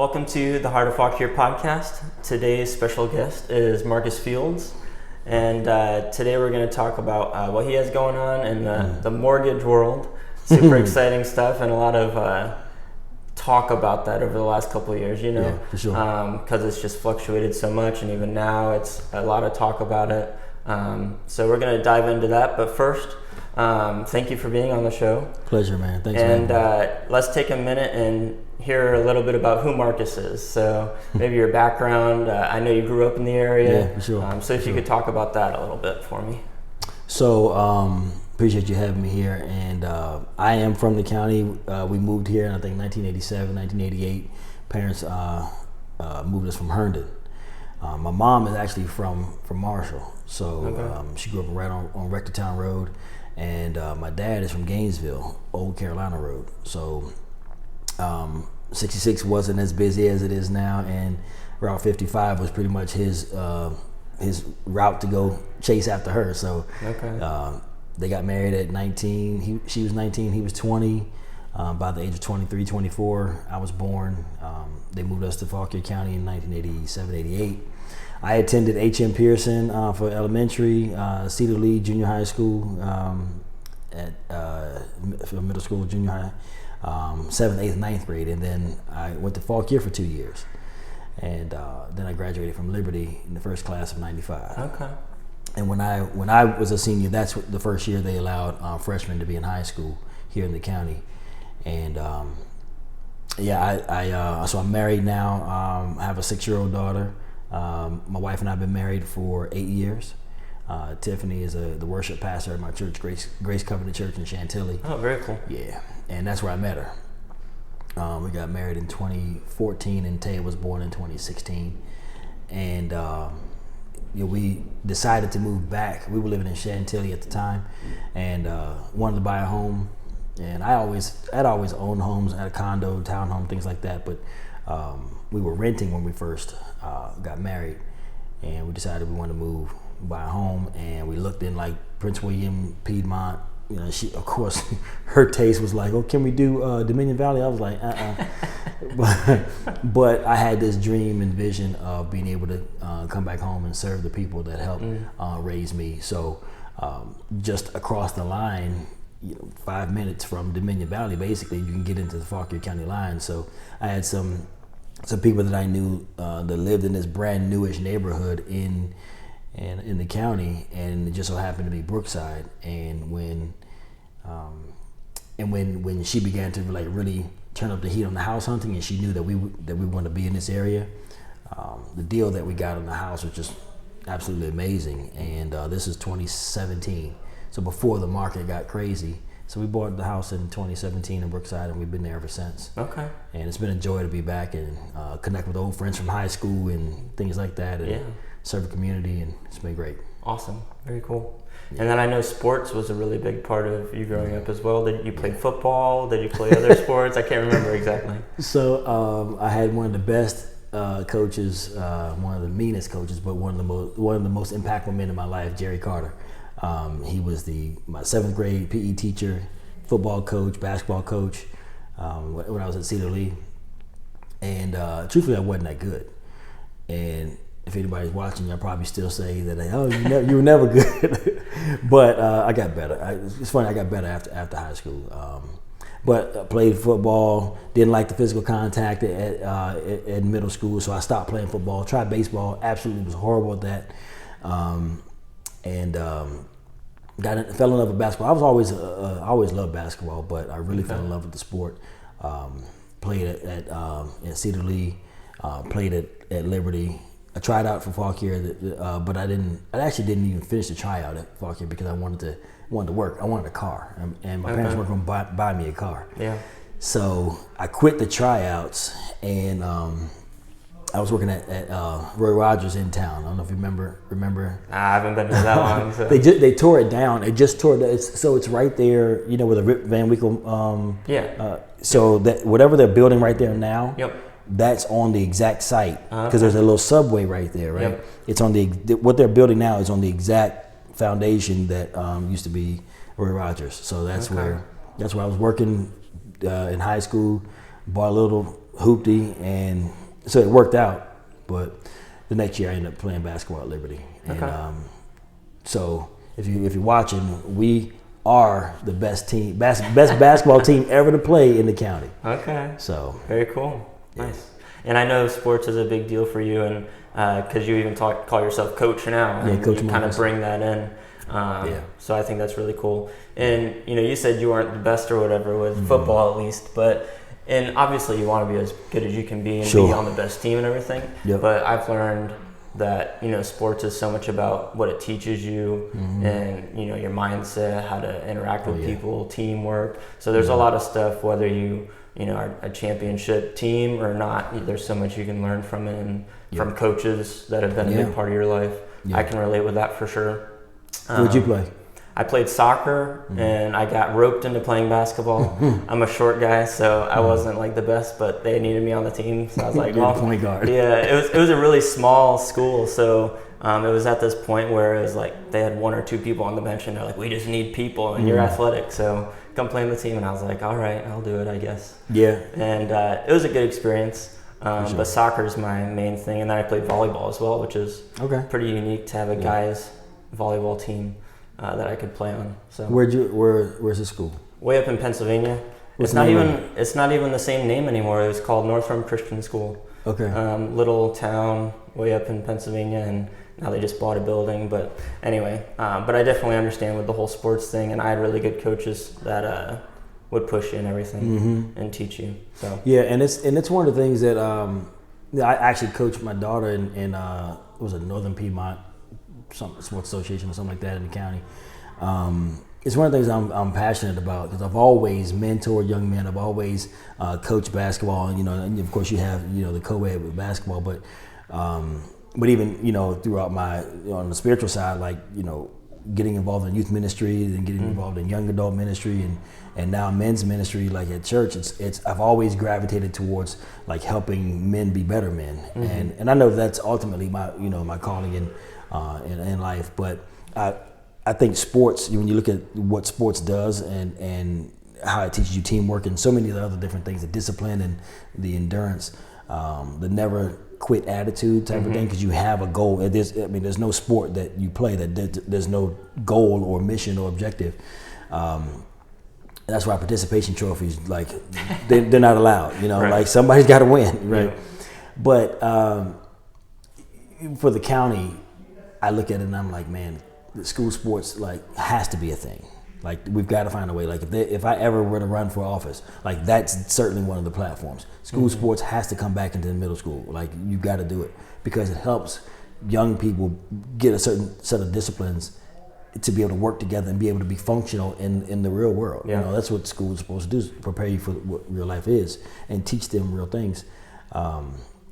Welcome to the Heart of Fauquier podcast. Today's special guest is Marcus Fields, and today we're going to talk about what he has going on in the mortgage world. Super exciting stuff, and a lot of talk about that over the last couple of years, you know, Yeah, for sure. because it's just fluctuated so much, and even now it's a lot of talk about it. So we're going to dive into that, but first, thank you for being on the show. Pleasure, man. Thanks, And man. let's take a minute and hear a little bit about who Marcus is. So maybe your background. I know you grew up in the area. Yeah, for sure. So if you could talk about that a little bit for me. So, appreciate you having me here. And I am from the county. We moved here in, I think, 1987, 1988. Parents moved us from Herndon. My mom is actually from Marshall. So she grew up right on Rectortown Road. And my dad is from Gainesville, Old Carolina Road. So 66 wasn't as busy as it is now, and Route 55 was pretty much his route to go chase after her. So they got married at 19. She was 19, he was 20. By the age of 23, 24, I was born. They moved us to Fauquier County in 1987, 88. I attended H.M. Pearson for elementary, Cedar Lee Junior High School, for middle school, junior high, 7th, 8th, 9th grade, and then I went to Fauquier for 2 years. And then I graduated from Liberty in the first class of 95. Okay. And when I was a senior, that's the first year they allowed freshmen to be in high school here in the county. And so I'm married now. I have a 6-year-old daughter. My wife and I have been married for 8 years. Tiffany is the worship pastor at my church, Grace Covenant Church in Chantilly. Oh, very cool. Yeah, and that's where I met her. We got married in 2014, and Taya was born in 2016. And we decided to move back. We were living in Chantilly at the time, and wanted to buy a home. And I'd always owned homes, had a condo, townhome, things like that. But we were renting when we first got married, and we decided we wanted to buy a home. And we looked in like Prince William, Piedmont. You know, she, of course, her taste was like, "Oh, can we do Dominion Valley?" I was like, but I had this dream and vision of being able to come back home and serve the people that helped raise me. So just across the line, 5 minutes from Dominion Valley, basically, you can get into the Fauquier County line. So I had some people that I knew that lived in this brand newish neighborhood in the county, and it just so happened to be Brookside. And when she began to like really turn up the heat on the house hunting, and she knew that we wanted to be in this area, the deal that we got on the house was just absolutely amazing. And this is 2017. So before the market got crazy. So we bought the house in 2017 in Brookside, and we've been there ever since. Okay. And it's been a joy to be back and connect with old friends from high school and things like that, and serve the community, and it's been great. Awesome. Very cool. Yeah. And then I know sports was a really big part of you growing up as well. Did you play football? Did you play other sports? I can't remember exactly. So I had one of the best coaches, one of the meanest coaches, but one of the most impactful men in my life, Jerry Carter. He was my 7th grade PE teacher, football coach, basketball coach when I was at Cedar Lee. And truthfully, I wasn't that good. And if anybody's watching, I'll probably still say that, you were never good. But I got better. It's funny, I got better after high school. But I played football, didn't like the physical contact at middle school, so I stopped playing football. Tried baseball, absolutely was horrible at that. Fell in love with basketball. I always loved basketball, but I really fell in love with the sport. Played at Cedar Lee, played at Liberty. I tried out for Fauquier, but I actually didn't even finish the tryout at Fauquier because I wanted to work. I wanted a car, and my parents weren't going to buy me a car. Yeah. So I quit the tryouts, and I was working at Roy Rogers in town. I don't know if you remember. I haven't been here that long. So. They tore it down. It just tore it. So it's right there, where the Rip Van Winkle. So that whatever they're building right there now. Yep. That's on the exact site because there's a little subway right there, right? Yep. It's on what they're building now is on the exact foundation that used to be Roy Rogers. So that's where I was working in high school. Bought a little hoopty, and so it worked out. But the next year I ended up playing basketball at Liberty. And so if you're watching, we are the best basketball team ever to play in the county. Okay. So very cool. Nice. And I know sports is a big deal for you, and because you even call yourself coach now, and Coach you kind of bring that in. So I think that's really cool. And you said you weren't the best or whatever with football, at least, and obviously you want to be as good as you can be and be on the best team and everything. Yep. But I've learned that sports is so much about what it teaches you, and your mindset, how to interact with people, teamwork. So there's a lot of stuff, whether you are a championship team or not. There's so much you can learn from it, and from coaches that have been a big part of your life. I can relate with that for sure. What'd you play? I played soccer, and I got roped into playing basketball. I'm a short guy, so I wasn't like the best, but they needed me on the team, so I was like, well, point guard. Yeah, it was a really small school, so it was at this point where it was like they had one or two people on the bench, and they're like, we just need people, and you're athletic, so come play on the team. And I was like, all right, I'll do it, I guess. Yeah. And it was a good experience. But soccer is my main thing, and then I played volleyball as well, which is pretty unique to have a guys volleyball team that I could play on. So where's the school? Way up in Pennsylvania. It's not even the same name anymore. It was called Northrum Christian School. Okay. Little town way up in Pennsylvania, and now they just bought a building. But anyway, but I definitely understand with the whole sports thing, and I had really good coaches that would push you and everything and teach you. So and it's one of the things that I actually coached my daughter in it was a Northern Piedmont sports association or something like that in the county. It's one of the things I'm passionate about, because I've always mentored young men. I've always coached basketball, and of course you have the co-ed with basketball, but even throughout my on the spiritual side, like getting involved in youth ministry and getting involved in young adult ministry and now men's ministry, like at church, it's I've always gravitated towards like helping men be better men, and I know that's ultimately my my calling in life. But I think sports, when you look at what sports does and how it teaches you teamwork and so many of the other different things, the discipline and the endurance, the never quit attitude type of thing, because you have a goal. There's no sport that you play that there's no goal or mission or objective. That's why participation trophies, like they're not allowed. Like somebody's got to win, right? Yeah. But for the county, I look at it and I'm like, man, the school sports like has to be a thing. Like we've got to find a way. Like if I ever were to run for office, like that's certainly one of the platforms. School sports has to come back into the middle school. Like you got to do it, because it helps young people get a certain set of disciplines to be able to work together and be able to be functional in the real world. Yeah. That's what school is supposed to do, is prepare you for what real life is and teach them real things.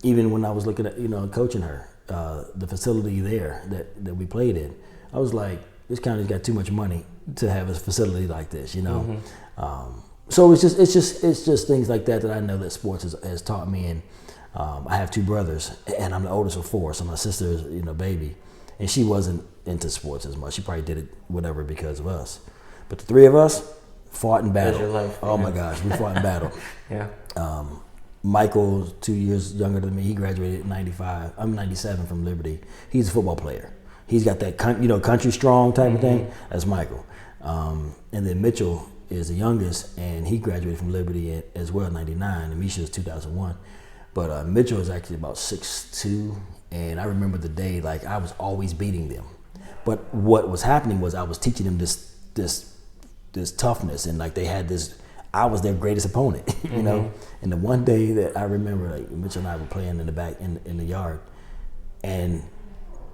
Even when I was looking at coaching her, the facility there that we played in, I was like, this county's got too much money to have a facility like this, So it's just things like that I know that sports has taught me. And I have two brothers, and I'm the oldest of four, so my sister is baby, and she wasn't into sports as much. She probably did it whatever because of us. But the three of us fought in battle. Your life, oh my gosh, we fought in battle. Yeah. Michael's 2 years younger than me. He graduated in 95. I'm 97 from Liberty. He's a football player. He's got that country strong type of thing. That's Michael. And then Mitchell is the youngest, and he graduated from Liberty as well in 99, and Misha is 2001. But Mitchell is actually about 6'2", and I remember the day, like I was always beating them. But what was happening was I was teaching them this toughness, and like they had this, I was their greatest opponent, And the one day that I remember, like Mitchell and I were playing in the back in the yard, and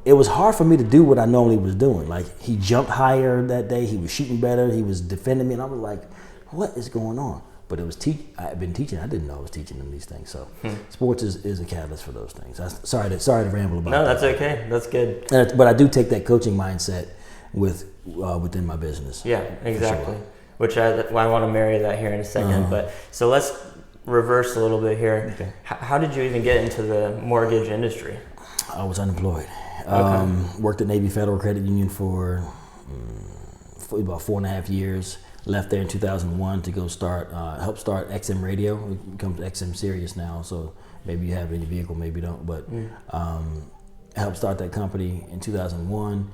it was hard for me to do what I normally was doing. Like he jumped higher that day, he was shooting better, he was defending me, and I was like, what is going on? But it was I've been teaching. I didn't know I was teaching them these things. So sports is a catalyst for those things. Sorry to ramble about that. No, that's okay. That's good. But I do take that coaching mindset within my business. Yeah, exactly. Sure. Which I want to marry that here in a second. But so let's reverse a little bit here. Okay. How did you even get into the mortgage industry? I was unemployed. Worked at Navy Federal Credit Union for about 4.5 years. left there in 2001 to go help start XM Radio. It becomes XM Sirius now, so maybe you have it in your vehicle, maybe you don't. But helped start that company in 2001.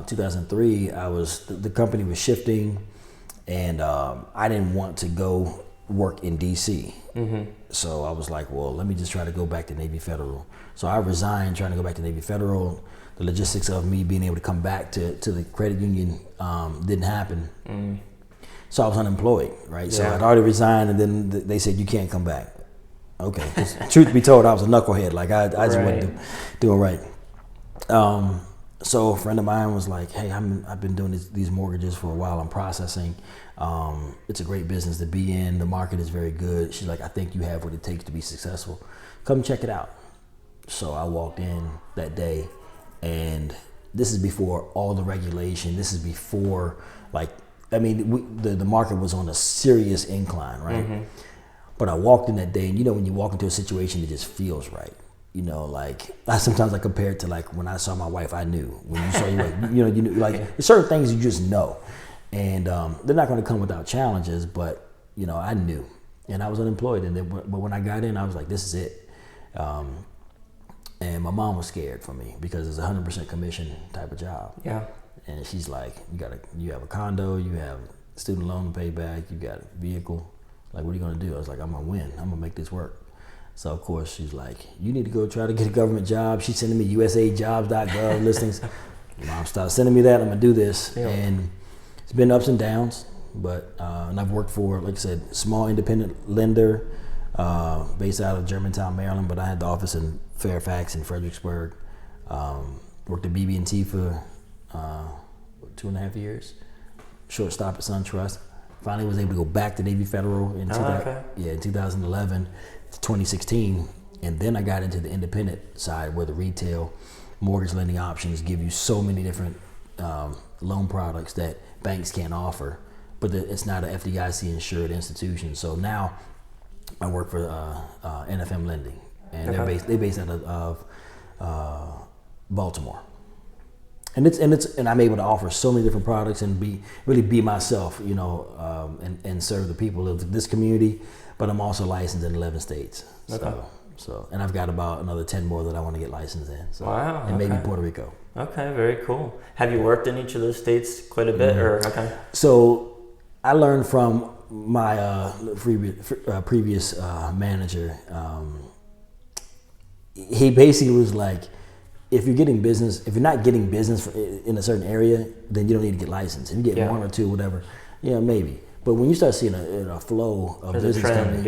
2003, the company was shifting, and I didn't want to go work in DC. So I was like, well, let me just try to go back to Navy Federal. So I resigned trying to go back to Navy Federal. The logistics of me being able to come back to the credit union didn't happen. So I was unemployed, right? So I'd already resigned, and then they said, you can't come back. Okay, 'cause truth be told, I was a knucklehead. Like I just wasn't doing right. So a friend of mine was like, hey, I've been doing these mortgages for a while. I'm processing. It's a great business to be in. The market is very good. She's like, I think you have what it takes to be successful. Come check it out. So I walked in that day, and this is before all the regulation. This is before, the market was on a serious incline, right? But I walked in that day, and when you walk into a situation, it just feels right. Sometimes I compare it to when I saw my wife, I knew. When you saw your wife, you knew, there's certain things you just know. And they're not going to come without challenges, but, I knew. And I was unemployed. But when I got in, I was like, this is it. And my mom was scared for me because it's a 100% commission type of job. Yeah. And she's like, you have a condo, you have student loan to pay back, you got a vehicle. Like, what are you going to do? I was like, I'm going to win. I'm going to make this work. So, of course, she's like, you need to go try to get a government job. She's sending me USAjobs.gov listings. Mom started sending me that. I'm going to do this. Yeah. And it's been ups and downs. But and I've worked for, like I said, small independent lender based out of Germantown, Maryland. But I had the office in Fairfax and Fredericksburg. Worked at BB&T for 2.5 years. Short stop at SunTrust. Finally was able to go back to Navy Federal in 2011 to 2016. And then I got into the independent side where the retail mortgage lending options give you so many different loan products that banks can't offer. But it's not an FDIC insured institution. So now I work for NFM Lending. And they're based out of Baltimore. And I'm able to offer so many different products and really be myself, and serve the people of this community. But I'm also licensed in 11 states. So and I've got about another 10 more that I want to get licensed in. So, wow. And maybe Puerto Rico. Okay, very cool. Have you worked in each of those states quite a bit, or okay? So I learned from my previous manager. He basically was like, if you're not getting business in a certain area, then you don't need to get licensed. If you get one or two, whatever, maybe. But when you start seeing a flow of business coming,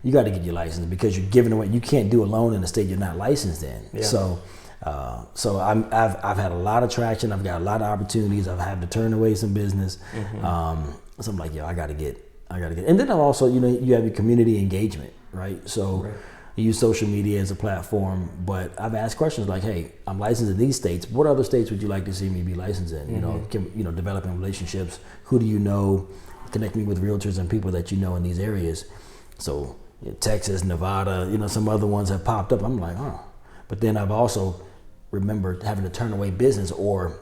you got to get your license because you're giving away. You can't do a loan in a state you're not licensed in. Yeah. So I've had a lot of traction. I've got a lot of opportunities. I've had to turn away some business. So I'm like, I got to get. And then I've also, you have your community engagement, right? So. Right. I use social media as a platform, but I've asked questions like, hey, I'm licensed in these states. What other states would you like to see me be licensed in? Developing relationships. Who do you know? Connect me with realtors and people that you know in these areas. So Texas, Nevada, some other ones have popped up. I'm like, But then I've also remembered having to turn away business or,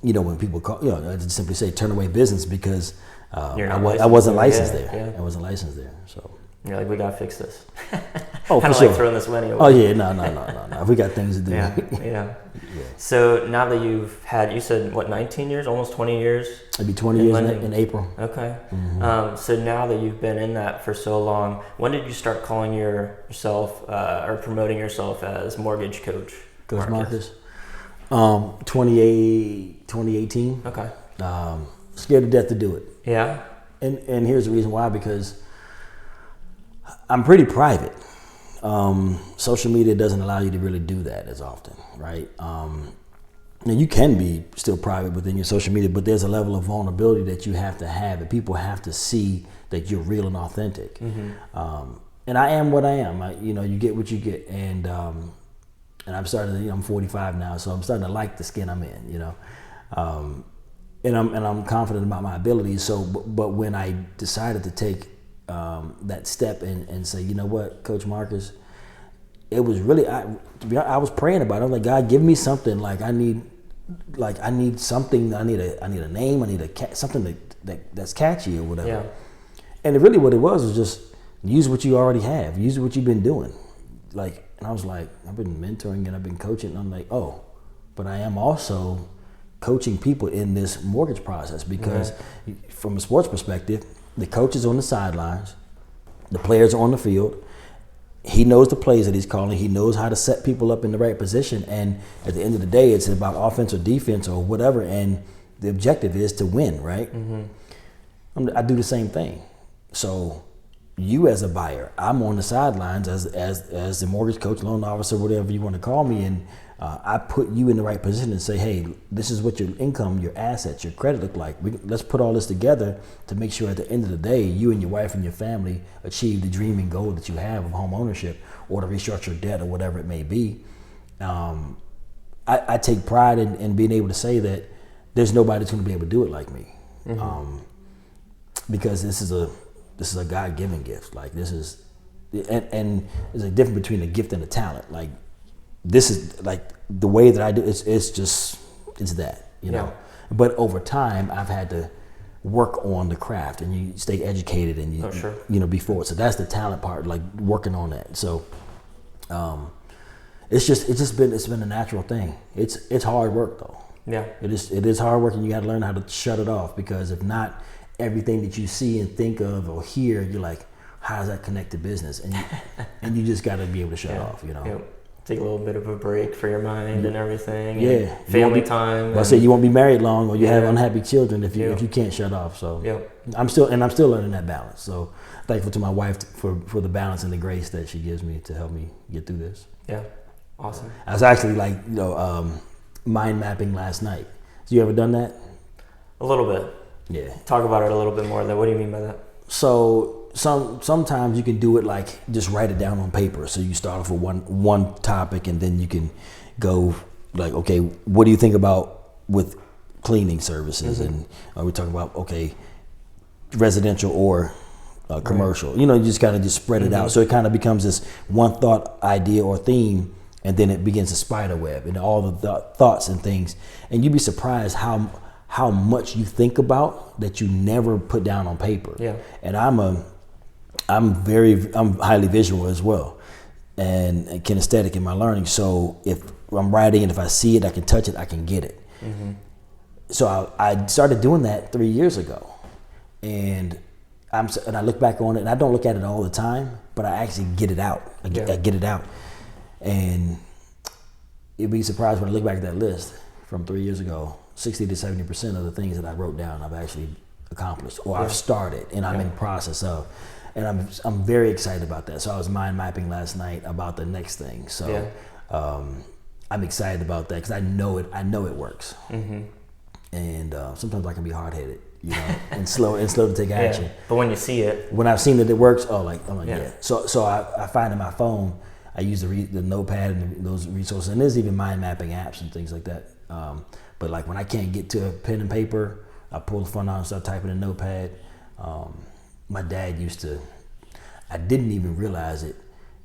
when people call, I just simply say turn away business because I wasn't licensed there. Yeah. I wasn't licensed there, so. You're like, we gotta fix this. Oh, kind of for sure. like throwing this money away. Oh yeah, no. We got things to do. Yeah. So now that you've had, you said 19 years, almost 20 years. It'd be 20 years in April. Okay. So now that you've been in that for so long, when did you start calling yourself or promoting yourself as mortgage coach? Coach Marcus. 2018. Okay. Scared to death to do it. Yeah. And here's the reason why, because I'm pretty private. Social media doesn't allow you to really do that as often, right? Now you can be still private within your social media, but there's a level of vulnerability that you have to have, and people have to see that you're real and authentic. And I am what I am. You get what you get, and I'm starting to. I'm 45 now, so I'm starting to like the skin I'm in. And I'm confident about my abilities. So, but when I decided to take that step and say, you know what, Coach Marcus, it was really, I was praying about it. I'm like, God, give me something. Like, I need like I need something. I need a name. I need something that's catchy or whatever. Yeah. And really, what it was just use what you already have. Use what you've been doing. Like, and I was like, I've been mentoring and I've been coaching. And I'm like, oh, but I am also coaching people in this mortgage process because from a sports perspective, the coach is on the sidelines, the players are on the field. He knows the plays that he's calling. He knows how to set people up in the right position. And at the end of the day, it's about offense or defense or whatever. And the objective is to win, right? Mm-hmm. I do the same thing. So you as a buyer, I'm on the sidelines as the mortgage coach, loan officer, whatever you want to call me. And I put you in the right position and say, hey, this is what your income, your assets, your credit look like. Let's put all this together to make sure at the end of the day, you and your wife and your family achieve the dream and goal that you have of home ownership or to restructure debt or whatever it may be. I take pride in being able to say that there's nobody that's going to be able to do it like me. Mm-hmm. Because this is a God-given gift. Like this is, and there's a difference between a gift and a talent. Like, this is like the way that I do it's that, you know. But over time I've had to work on the craft and you stay educated and you be forward. So that's the talent part, like working on that. So it's been a natural thing. It's hard work though. Yeah. It is hard work and you gotta learn how to shut it off, because if not, everything that you see and think of or hear, you're like, how does that connect to business? And you just gotta be able to shut off, you know. Yep. Take a little bit of a break for your mind and everything. Yeah, and family time. I say you won't be married long, or you have unhappy children if you can't shut off. So I'm still learning that balance. So thankful to my wife for the balance and the grace that she gives me to help me get through this. Yeah, awesome. I was actually mind mapping last night. So you ever done that? A little bit. Yeah. Talk about it a little bit more. What do you mean by that? So sometimes you can do it like just write it down on paper. So you start off with one topic and then you can go like, okay, what do you think about with cleaning services? Mm-hmm. And we're talking about, okay, residential or commercial. Right. You just kind of just spread it out. So it kind of becomes this one thought, idea, or theme, and then it begins a spider web and all the thoughts and things. And you'd be surprised how much you think about that you never put down on paper. Yeah. And I'm highly visual as well, and kinesthetic in my learning. So if I'm writing and if I see it, I can touch it, I can get it. Mm-hmm. So I started doing that 3 years ago, and I look back on it, and I don't look at it all the time, but I actually get it out. I get it out, and you'd be surprised when I look back at that list from 3 years ago. 60 to 70% of the things that I wrote down, I've actually accomplished, or I've started, and I'm in the process of. And I'm very excited about that. So I was mind mapping last night about the next thing. So I'm excited about that because I know it works. Mm-hmm. And sometimes I can be hard headed, and slow to take action. But when you see it, when I've seen that it works, I'm like yeah. So I find in my phone, I use the notepad and those resources, and there's even mind mapping apps and things like that. But like when I can't get to a pen and paper, I pull the phone out and start typing in a notepad. My dad I didn't even realize it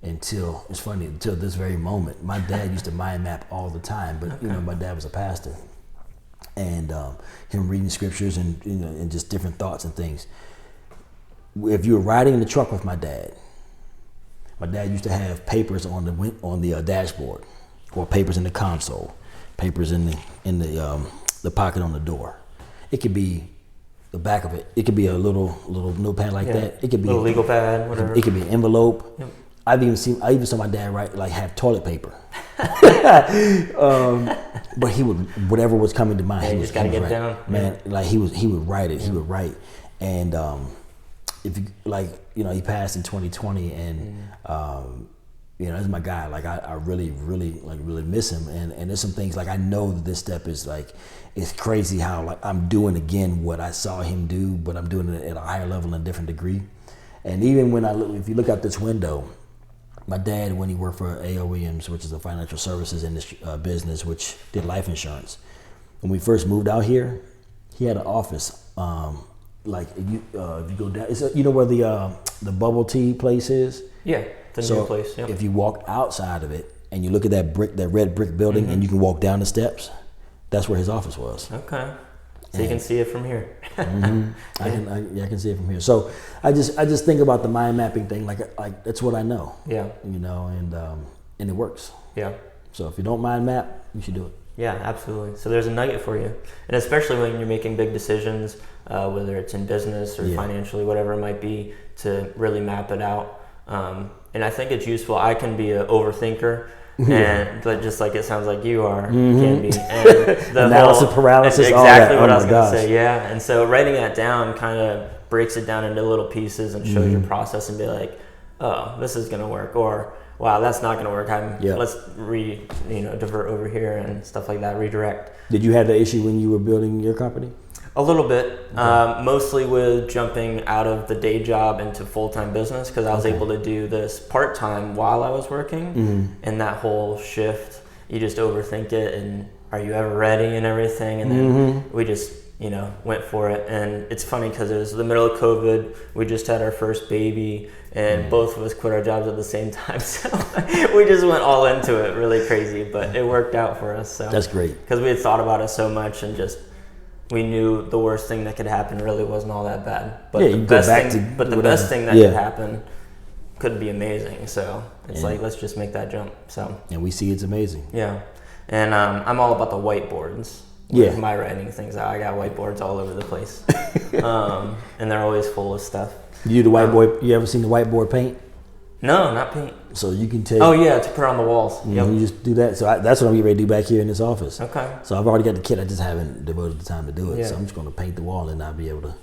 until this very moment. My dad used to mind map all the time, but my dad was a pastor, and him reading scriptures and just different thoughts and things. If you were riding in the truck with my dad used to have papers on the dashboard, or papers in the console, papers in the pocket on the door. It could be the back of it. It could be a little notepad like that. It could be a little legal pad, whatever. It could be an envelope. Yep. I even saw my dad have toilet paper. But he would, whatever was coming to mind, he just gotta get down. Man, like he would write it. He would write, and if you he passed in 2020, and that's my guy. Like I really miss him, and there's some things like I know that this step is like, it's crazy how like I'm doing again what I saw him do, but I'm doing it at a higher level and a different degree. And even when if you look out this window, my dad, when he worked for A.O. Williams, which is a financial services industry business, which did life insurance. When we first moved out here, he had an office. If you go down, where the bubble tea place is. Yeah. New place. Yep. If you walk outside of it and you look at that red brick building, and you can walk down the steps, That's where his office was. Okay. So you can see it from here. Mm-hmm. I can see it from here. So I just think about the mind mapping thing like that's what I know. Yeah. And it works. Yeah. So if you don't mind map, you should do it. Yeah, absolutely. So there's a nugget for you, and especially when you're making big decisions, whether it's in business or financially, whatever it might be, to really map it out. And I think it's useful. I can be an overthinker. And just like it sounds like you are, can be. And the analysis paralysis, exactly what I was going to say. Yeah, and so writing that down kind of breaks it down into little pieces and shows your process and be like, oh, this is going to work, or wow, that's not going to work. Let's divert over here and stuff like that. Redirect. Did you have the issue when you were building your company? A little bit, mostly with jumping out of the day job into full-time business, because I was able to do this part-time while I was working, and that whole shift, you just overthink it, and are you ever ready and everything, and then we just, went for it. And it's funny because it was the middle of COVID, we just had our first baby, and both of us quit our jobs at the same time, so we just went all into it, really crazy, but it worked out for us. So that's great. Because we had thought about it so much, and just we knew the worst thing that could happen really wasn't all that bad. But the best thing that could happen could be amazing. So it's like, let's just make that jump. So and we see it's amazing. Yeah. And I'm all about the whiteboards. With my writing things out. I got whiteboards all over the place. And they're always full of stuff. You do the whiteboard, you ever seen the whiteboard paint? No, not paint. So you can take... Oh, yeah, to put on the walls. Yep. You just do that. So that's what I'm getting ready to do back here in this office. Okay. So I've already got the kit. I just haven't devoted the time to do it. Yeah. So I'm just going to paint the wall and I'll be able to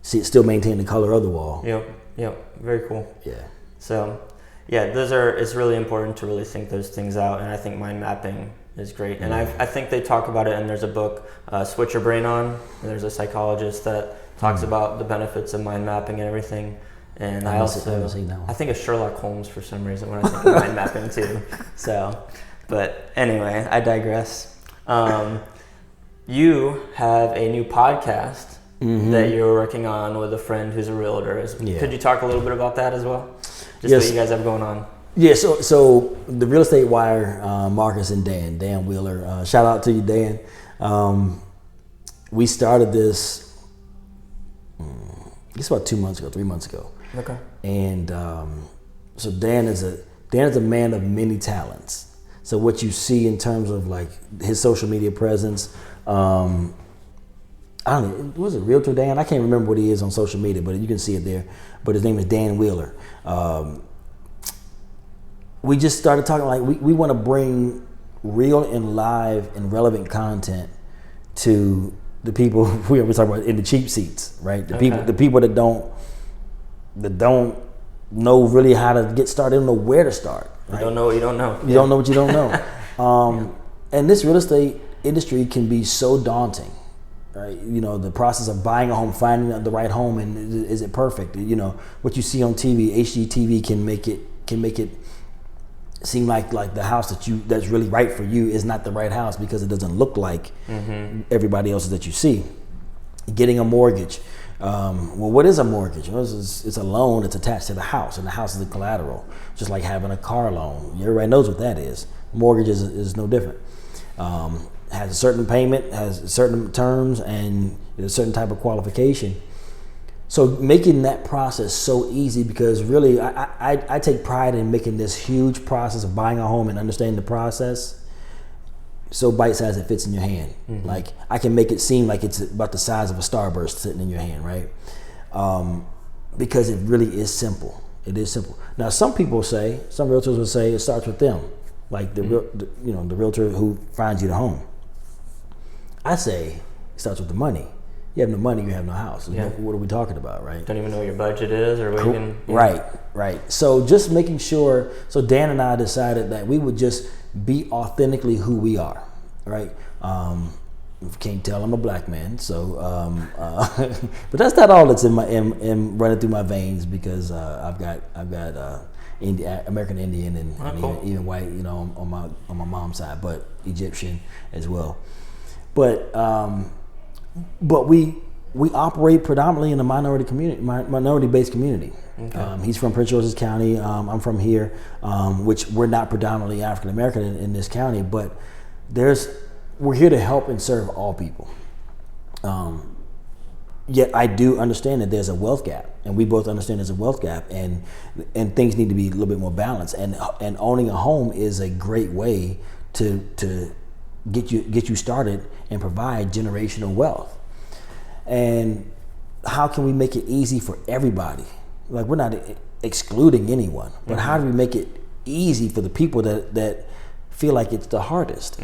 still maintain the color of the wall. Yep. Very cool. Yeah. So, yeah, it's really important to really think those things out. And I think mind mapping is great. And I think they talk about it, and there's a book, Switch Your Brain On. And there's a psychologist that talks about the benefits of mind mapping and everything. And I think of Sherlock Holmes for some reason when I think of mind mapping too. So, but anyway, I digress. You have a new podcast that you're working on with a friend who's a realtor. Could you talk a little bit about that as well? Just what you guys have going on. Yeah, so the Real Estate Wire, Marcus and Dan Wheeler. Shout out to you, Dan. We started this, I guess about 3 months ago. Okay. And so Dan is a man of many talents. So what you see in terms of like his social media presence, I don't know, was it Realtor Dan? I can't remember what he is on social media, but you can see it there. But his name is Dan Wheeler. We just started talking like we want to bring real and live and relevant content to the people we were talking about in the cheap seats, right? The people that don't know really how to get started, don't know where to start. Right? You don't know what you don't know. You don't know what you don't know. And this real estate industry can be so daunting, right? The process of buying a home, finding the right home, and is it perfect? What you see on TV, HGTV can make it seem like the house that's really right for you is not the right house because it doesn't look like everybody else's that you see. Getting a mortgage. What is a mortgage? It's a loan that's attached to the house, and the house is the collateral. Just like having a car loan. Everybody knows what that is. Mortgage is no different. Has a certain payment, has certain terms, and a certain type of qualification. So making that process so easy, because really I take pride in making this huge process of buying a home and understanding the process so bite-sized it fits in your hand. Like I can make it seem like it's about the size of a Starburst sitting in your hand, right? Because it really is simple. It is simple. Now some realtors will say it starts with them, like the realtor who finds you the home. I say it starts with the money. You have no money, you have no house. Yeah. What are we talking about, right? Don't even know what your budget is or what you can... Right. So just making sure... So Dan and I decided that we would just be authentically who we are, right? If you can't tell, I'm a black man. So, but that's not all that's in running through my veins, because I've got American Indian and cool. even white, on my mom's side, but Egyptian as well. But we operate predominantly in a minority-based community. Okay. He's from Prince George's County. I'm from here, which we're not predominantly African American in this county. But there's we're here to help and serve all people. Yet I do understand that there's a wealth gap, and we both understand there's a wealth gap, and things need to be a little bit more balanced. And owning a home is a great way to get you started and provide generational wealth. And how can we make it easy for everybody? Like, we're not excluding anyone, but how do we make it easy for the people that feel like it's the hardest?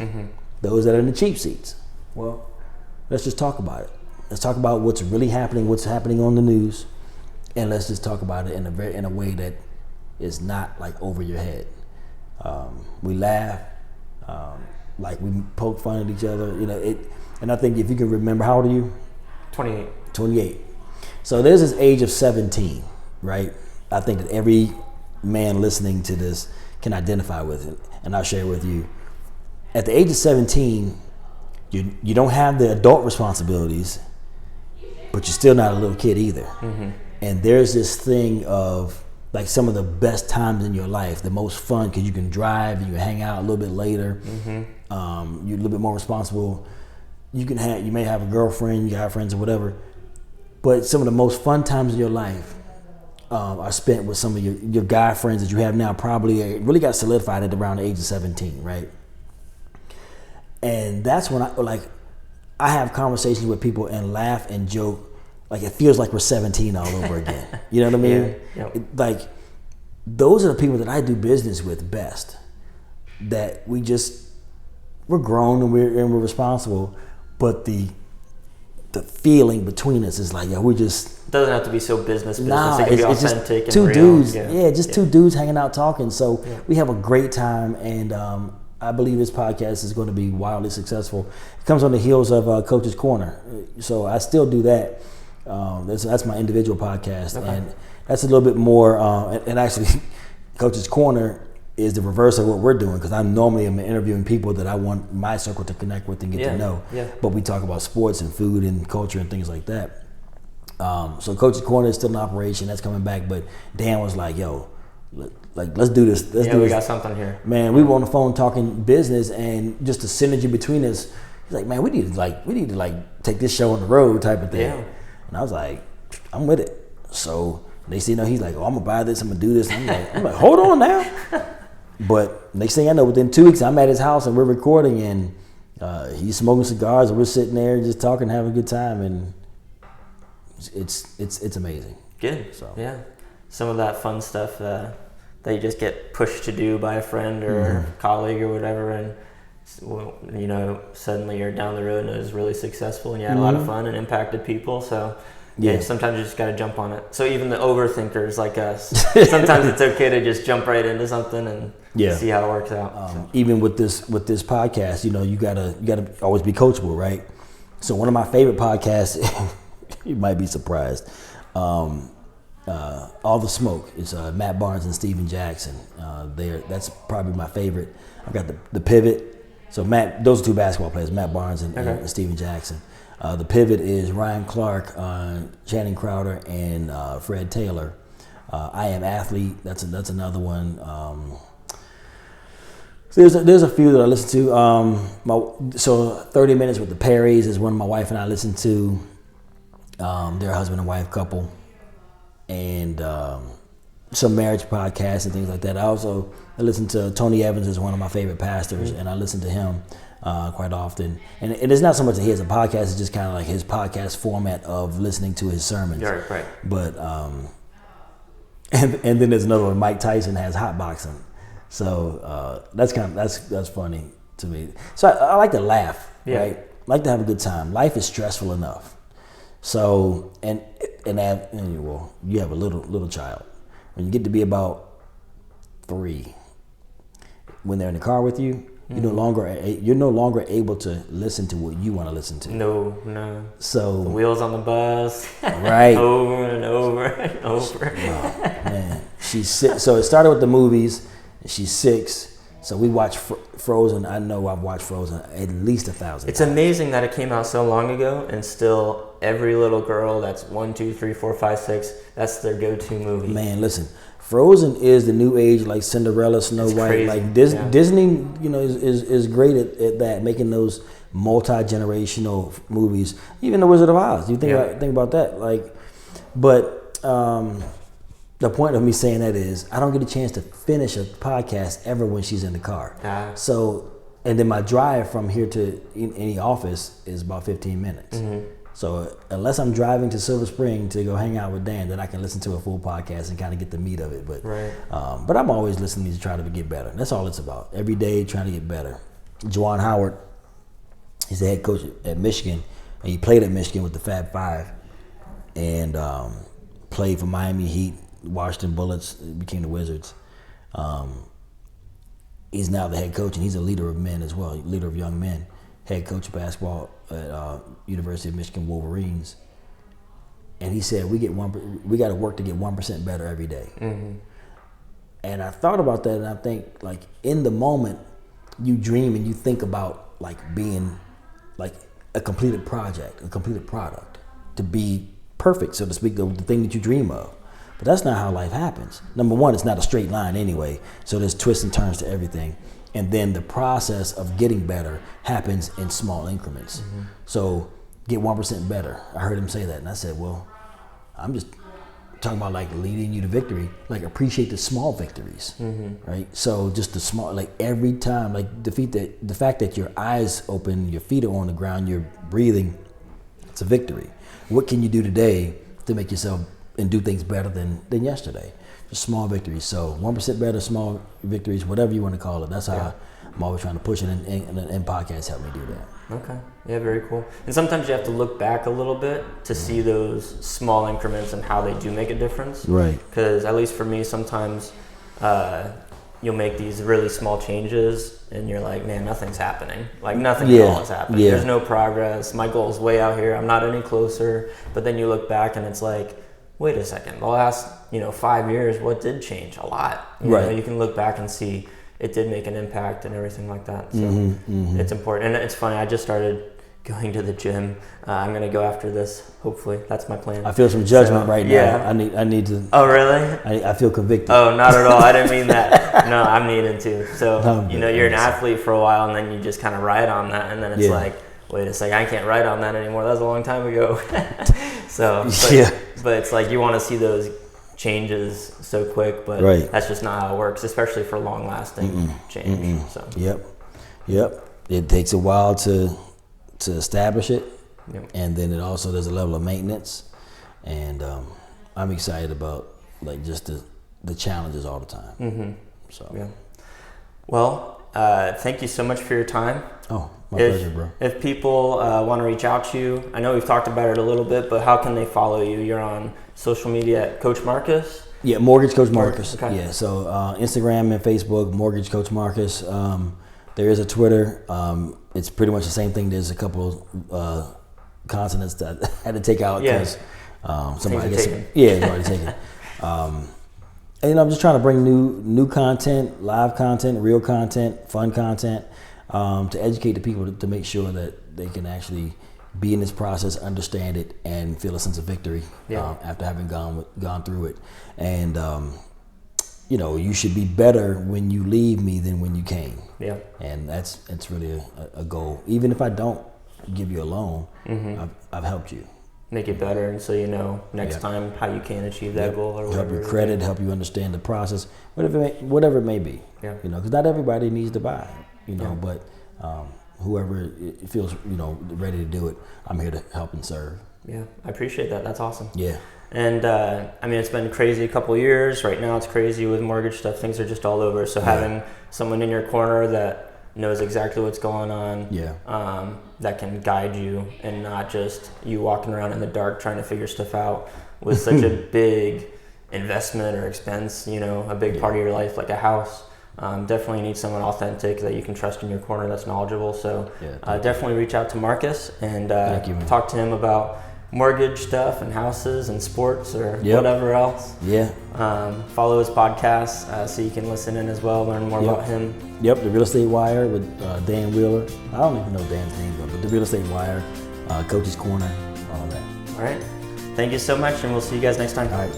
Those that are in the cheap seats. Well, let's just talk about it. Let's talk about what's really happening, what's happening on the news, and let's just talk about it in a way that is not like over your head. We laugh, like we poke fun at each other, you know. And I think if you can remember, how old are you? 28. 28. So there's this age of 17, right? I think that every man listening to this can identify with it, and I'll share it with you. At the age of 17, you don't have the adult responsibilities, but you're still not a little kid either. And there's this thing of like some of the best times in your life, the most fun, because you can drive and you can hang out a little bit later. You're a little bit more responsible. You may have a girlfriend, you got friends or whatever, but some of the most fun times in your life are spent with some of your guy friends that you have now. Probably really got solidified at around the age of 17, right? And that's when I have conversations with people and laugh and joke, like it feels like we're 17 all over again. You know what I mean? Yeah. Like, those are the people that I do business with best. That we're grown and we're responsible, but the feeling between us is like, we just, it doesn't have to be so business. It can be it's authentic just two and real. dudes. Two dudes hanging out talking. So we have a great time, and I believe this podcast is going to be wildly successful. It comes on the heels of Coach's Corner, so I still do that. That's my individual podcast, and that's a little bit more. And actually, Coach's Corner is the reverse of what we're doing, because I'm normally interviewing people that I want my circle to connect with and get to know. But we talk about sports and food and culture and things like that. So Coach's Corner is still in operation. That's coming back. But Dan was like, "Yo, let's do this. We got something here." Man, we were on the phone talking business, and just the synergy between us. He's like, "Man, we need to take this show on the road," type of thing. Yeah. And I was like, "I'm with it." So next thing you know, he's like, "Oh, I'm gonna buy this. I'm gonna do this." And I'm like, "Hold on now." But next thing I know, within 2 weeks, I'm at his house and we're recording, and he's smoking cigars, and we're sitting there just talking, having a good time, and it's amazing. Good. So some of that fun stuff that you just get pushed to do by a friend or colleague or whatever, and suddenly you're down the road and it was really successful, and you had a lot of fun and impacted people. So sometimes you just got to jump on it. So even the overthinkers like us, sometimes it's okay to just jump right into something and see how it works out. Even with this podcast, you gotta always be coachable, right? So one of my favorite podcasts, you might be surprised, All the Smoke. It's Matt Barnes and Steven Jackson. That's probably my favorite. I've got the Pivot. So those are two basketball players, Matt Barnes and Steven Jackson. The Pivot is Ryan Clark, Channing Crowder, and Fred Taylor. I Am Athlete. That's another one. There's a few that I listen to. So 30 Minutes with the Perrys is one my wife and I listen to. They're a husband and wife couple, and some marriage podcasts and things like that. I listen to Tony Evans, is one of my favorite pastors, and I listen to him quite often. And it's not so much that he has a podcast; it's just kind of like his podcast format of listening to his sermons. Right. But and then there's another one. Mike Tyson has Hot Boxing, so that's funny to me. So I like to laugh, right? I like to have a good time. Life is stressful enough. So you have a little child. When you get to be about 3, when they're in the car with you, you're no longer able to listen to what you want to listen to. No. So the wheels on the bus, right, over and over and over. Oh, man, she's 6. So it started with the movies. And she's 6. So we watched Frozen. I know I've watched Frozen at least 1,000 times. It's amazing that it came out so long ago and still every little girl that's 1, 2, 3, 4, 5, 6, that's their go-to movie. Man, listen, Frozen is the new age, like Cinderella, Snow White. Crazy. Like Disney, is great at that, making those multi-generational movies. Even The Wizard of Oz. You think about that, like, but the point of me saying that is I don't get a chance to finish a podcast ever when she's in the car. So, and then my drive from here to any office is about 15 minutes. Mm-hmm. So unless I'm driving to Silver Spring to go hang out with Dan, then I can listen to a full podcast and kind of get the meat of it. But but I'm always listening to try to get better. That's all it's about. Every day trying to get better. Juwan Howard, he's the head coach at Michigan, and he played at Michigan with the Fab Five, and played for Miami Heat, Washington Bullets, became the Wizards. He's now the head coach, and he's a leader of men as well, leader of young men. Head coach of basketball at University of Michigan Wolverines, and he said we got to work to get 1% better every day. Mm-hmm. And I thought about that, and I think, like, in the moment, you dream and you think about, like, being like a completed project, a completed product, to be perfect, so to speak, the thing that you dream of. But that's not how life happens. Number one, it's not a straight line anyway, so there's twists and turns to everything. And then the process of getting better happens in small increments. Mm-hmm. So get 1% better. I heard him say that, and I said, well, I'm just talking about, like, leading you to victory. Like, appreciate the small victories, right? So just the small, like, every time, like, the fact that your eyes open, your feet are on the ground, you're breathing, it's a victory. What can you do today to make yourself and do things better than yesterday? Just small victories. So 1% better, small victories, whatever you want to call it. That's how I'm always trying to push it, and podcasts help me do that. Okay. Yeah, very cool. And sometimes you have to look back a little bit to see those small increments and how they do make a difference. Right. Because at least for me, sometimes you'll make these really small changes and you're like, man, nothing's happening. Like, nothing at all is happening. There's no progress. My goal's way out here. I'm not any closer. But then you look back and it's like, wait a second, the last 5 years, what did change? A lot. You can look back and see it did make an impact and everything like that. So it's important. And it's funny, I just started going to the gym. I'm going to go after this, hopefully. That's my plan. I feel some judgment right now. Yeah. I need to. Oh, really? I feel convicted. Oh, not at all. I didn't mean that. No, I'm needing to. So, you're an athlete for a while, and then you just kind of ride on that, and then it's like, wait a second, I can't ride on that anymore. That was a long time ago. But it's like you want to see those changes so quick, but that's just not how it works, especially for long-lasting change. So. Yep. It takes a while to establish it, and then it also there's a level of maintenance, and I'm excited about, like, just the challenges all the time. Mm-hmm. So well, thank you so much for your time. Oh, my pleasure, bro. If people want to reach out to you, I know we've talked about it a little bit, but how can they follow you? You're on social media at Coach Marcus? Yeah, Mortgage Coach Marcus. Okay. Yeah, so Instagram and Facebook, Mortgage Coach Marcus. There is a Twitter. It's pretty much the same thing. There's a couple consonants that I had to take out because somebody gets it's already taken. And I'm just trying to bring new content, live content, real content, fun content, to educate the people to make sure that they can actually be in this process, understand it, and feel a sense of victory after having gone through it. And you should be better when you leave me than when you came. Yeah. And it's really a goal. Even if I don't give you a loan, I've helped you. Make it better, and so next time how you can achieve that goal or whatever. Help you credit, help you understand the process, whatever it may be. Yeah. Because not everybody needs to buy. But whoever feels ready to do it, I'm here to help and serve. Yeah, I appreciate that. That's awesome. Yeah. And it's been crazy a couple of years. Right now it's crazy with mortgage stuff. Things are just all over. So having someone in your corner that knows exactly what's going on, that can guide you, and not just you walking around in the dark trying to figure stuff out with such a big investment or expense, a big part of your life, like a house. Definitely need someone authentic that you can trust in your corner that's knowledgeable. So definitely reach out to Marcus and talk to him about mortgage stuff and houses and sports or whatever else. Follow his podcast so you can listen in as well, learn more about him. The Real Estate Wire with Dan Wheeler. I don't even know Dan's name, but the Real Estate Wire, Coach's Corner, all of that. All right. Thank you so much, and we'll see you guys next time. All right.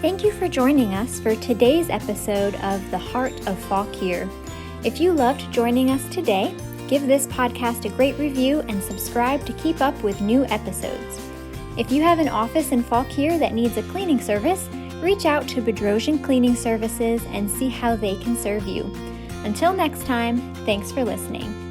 Thank you for joining us for today's episode of The Heart of Fauquier. If you loved joining us today, give this podcast a great review and subscribe to keep up with new episodes. If you have an office in Fauquier that needs a cleaning service, reach out to Bedrosian Cleaning Services and see how they can serve you. Until next time, thanks for listening.